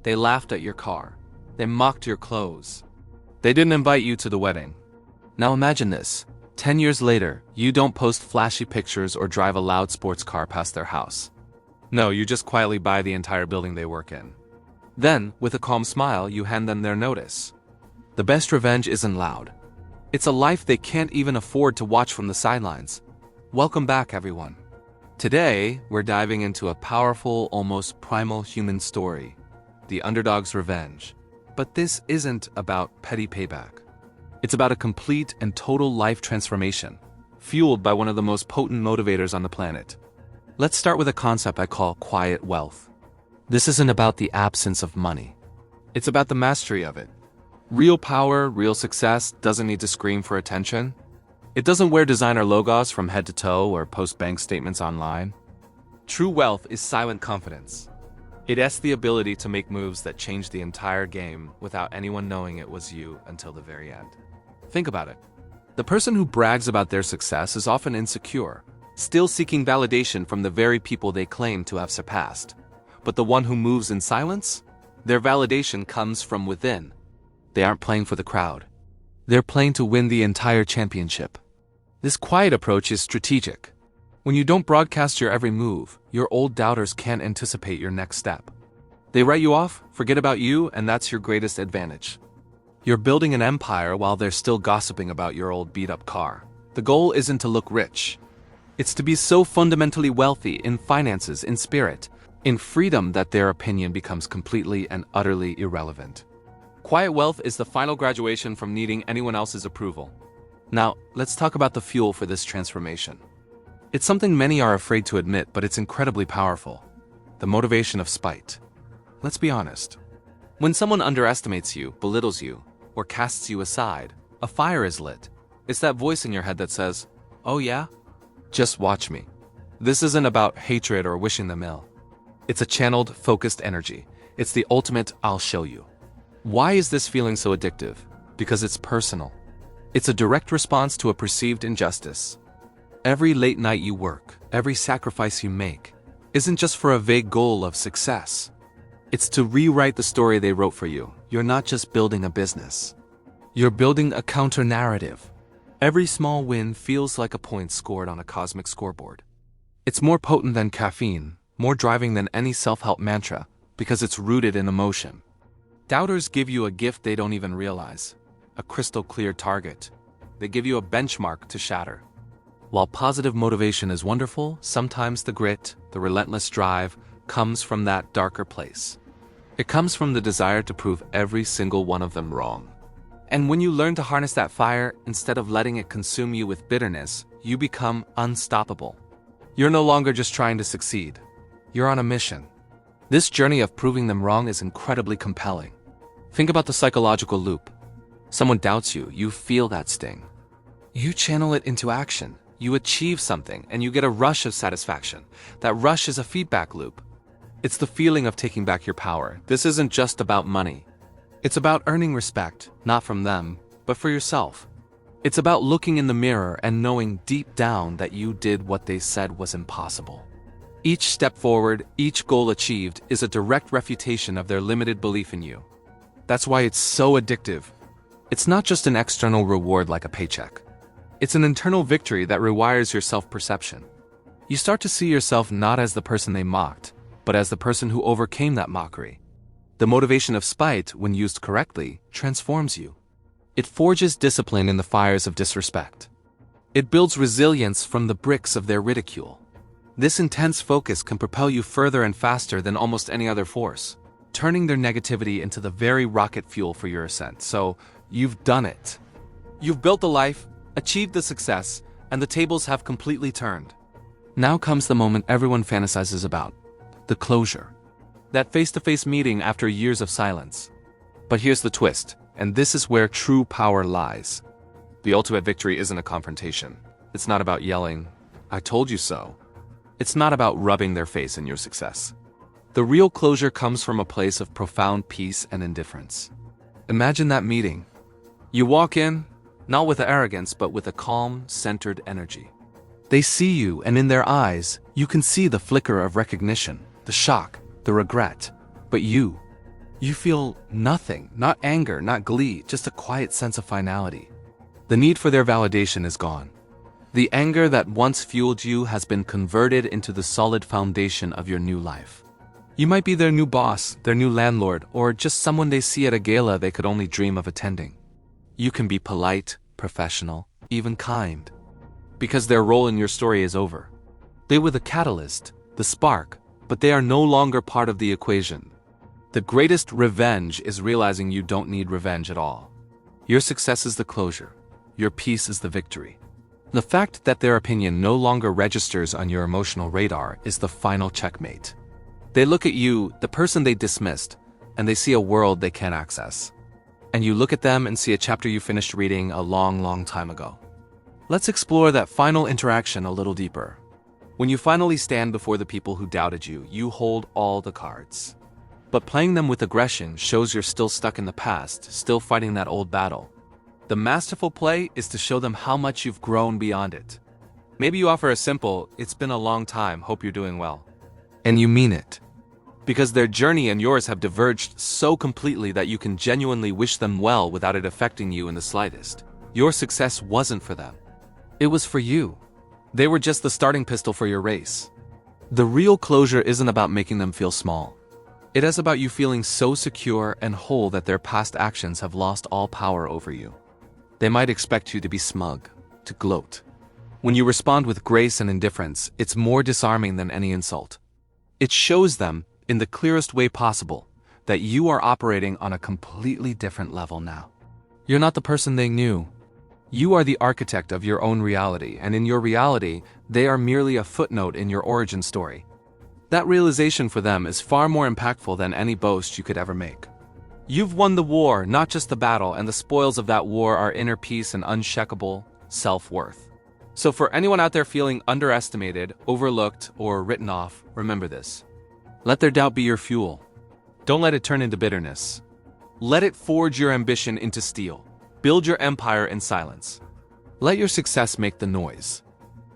They laughed at your car. They mocked your clothes. They didn't invite you to the wedding. Now imagine this. 10 years later, you don't post flashy pictures or drive a loud sports car past their house. No, you just quietly buy the entire building they work in. Then, with a calm smile, you hand them their notice. The best revenge isn't loud. It's a life they can't even afford to watch from the sidelines. Welcome back, everyone. Today, we're diving into a powerful, almost primal human story, the underdog's revenge. But this isn't about petty payback. It's about a complete and total life transformation, fueled by one of the most potent motivators on the planet. Let's start with a concept I call quiet wealth. This isn't about the absence of money. It's about the mastery of it. Real power, real success doesn't need to scream for attention. It doesn't wear designer logos from head to toe or post bank statements online. True wealth is silent confidence. It has the ability to make moves that change the entire game without anyone knowing it was you until the very end. Think about it. The person who brags about their success is often insecure, still seeking validation from the very people they claim to have surpassed. But the one who moves in silence? Their validation comes from within. They aren't playing for the crowd. They're playing to win the entire championship. This quiet approach is strategic. When you don't broadcast your every move, your old doubters can't anticipate your next step. They write you off, forget about you, and that's your greatest advantage. You're building an empire while they're still gossiping about your old beat-up car. The goal isn't to look rich. It's to be so fundamentally wealthy in finances, in spirit, in freedom that their opinion becomes completely and utterly irrelevant. Quiet wealth is the final graduation from needing anyone else's approval. Now, let's talk about the fuel for this transformation. It's something many are afraid to admit, but it's incredibly powerful. The motivation of spite. Let's be honest. When someone underestimates you, belittles you, or casts you aside, a fire is lit. It's that voice in your head that says, "Oh yeah? Just watch me." This isn't about hatred or wishing them ill. It's a channeled, focused energy. It's the ultimate "I'll show you." Why is this feeling so addictive? Because it's personal. It's a direct response to a perceived injustice. Every late night you work, every sacrifice you make, isn't just for a vague goal of success. It's to rewrite the story they wrote for you. You're not just building a business. You're building a counter-narrative. Every small win feels like a point scored on a cosmic scoreboard. It's more potent than caffeine, more driving than any self-help mantra, because it's rooted in emotion. Doubters give you a gift they don't even realize, a crystal-clear target. They give you a benchmark to shatter. While positive motivation is wonderful, sometimes the grit, the relentless drive, comes from that darker place. It comes from the desire to prove every single one of them wrong. And when you learn to harness that fire, instead of letting it consume you with bitterness, you become unstoppable. You're no longer just trying to succeed. You're on a mission. This journey of proving them wrong is incredibly compelling. Think about the psychological loop. Someone doubts you, you feel that sting. You channel it into action. You achieve something, and you get a rush of satisfaction. That rush is a feedback loop. It's the feeling of taking back your power. This isn't just about money. It's about earning respect, not from them, but for yourself. It's about looking in the mirror and knowing deep down that you did what they said was impossible. Each step forward, each goal achieved, is a direct refutation of their limited belief in you. That's why it's so addictive. It's not just an external reward like a paycheck. It's an internal victory that rewires your self-perception. You start to see yourself not as the person they mocked, but as the person who overcame that mockery. The motivation of spite, when used correctly, transforms you. It forges discipline in the fires of disrespect. It builds resilience from the bricks of their ridicule. This intense focus can propel you further and faster than almost any other force, turning their negativity into the very rocket fuel for your ascent. So, you've done it. You've built the life, achieved the success, and the tables have completely turned. Now comes the moment everyone fantasizes about. The closure. That face-to-face meeting after years of silence. But here's the twist, and this is where true power lies. The ultimate victory isn't a confrontation. It's not about yelling, "I told you so." It's not about rubbing their face in your success. The real closure comes from a place of profound peace and indifference. Imagine that meeting. You walk in, not with arrogance, but with a calm, centered energy. They see you, and in their eyes, you can see the flicker of recognition, the shock, the regret. But you You feel nothing, not anger, not glee, just a quiet sense of finality. The need for their validation is gone. The anger that once fueled you has been converted into the solid foundation of your new life. You might be their new boss, their new landlord, or just someone they see at a gala they could only dream of attending. You can be polite, professional, even kind, because their role in your story is over. They were the catalyst, the spark, but they are no longer part of the equation. The greatest revenge is realizing you don't need revenge at all. Your success is the closure. Your peace is the victory. The fact that their opinion no longer registers on your emotional radar is the final checkmate. They look at you, the person they dismissed, and they see a world they can't access. And you look at them and see a chapter you finished reading a long, long time ago. Let's explore that final interaction a little deeper. When you finally stand before the people who doubted you, you hold all the cards. But playing them with aggression shows you're still stuck in the past, still fighting that old battle. The masterful play is to show them how much you've grown beyond it. Maybe you offer a simple, "It's been a long time, hope you're doing well." And you mean it. Because their journey and yours have diverged so completely that you can genuinely wish them well without it affecting you in the slightest. Your success wasn't for them. It was for you. They were just the starting pistol for your race. The real closure isn't about making them feel small. It is about you feeling so secure and whole that their past actions have lost all power over you. They might expect you to be smug, to gloat. When you respond with grace and indifference, it's more disarming than any insult. It shows them, in the clearest way possible, that you are operating on a completely different level now. You're not the person they knew. You are the architect of your own reality, and in your reality, they are merely a footnote in your origin story. That realization for them is far more impactful than any boast you could ever make. You've won the war, not just the battle, and the spoils of that war are inner peace and unshakable self-worth. So for anyone out there feeling underestimated, overlooked, or written off, remember this. Let their doubt be your fuel. Don't let it turn into bitterness. Let it forge your ambition into steel. Build your empire in silence. Let your success make the noise.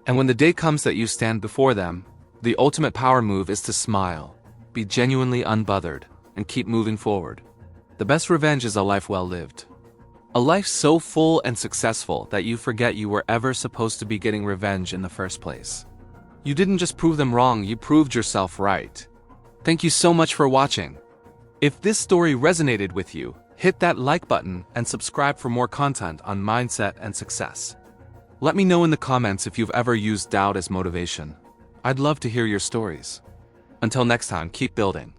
And when the day comes that you stand before them, the ultimate power move is to smile, be genuinely unbothered, and keep moving forward. The best revenge is a life well lived. A life so full and successful that you forget you were ever supposed to be getting revenge in the first place. You didn't just prove them wrong, you proved yourself right. Thank you so much for watching. If this story resonated with you, hit that like button and subscribe for more content on mindset and success. Let me know in the comments if you've ever used doubt as motivation. I'd love to hear your stories. Until next time, keep building.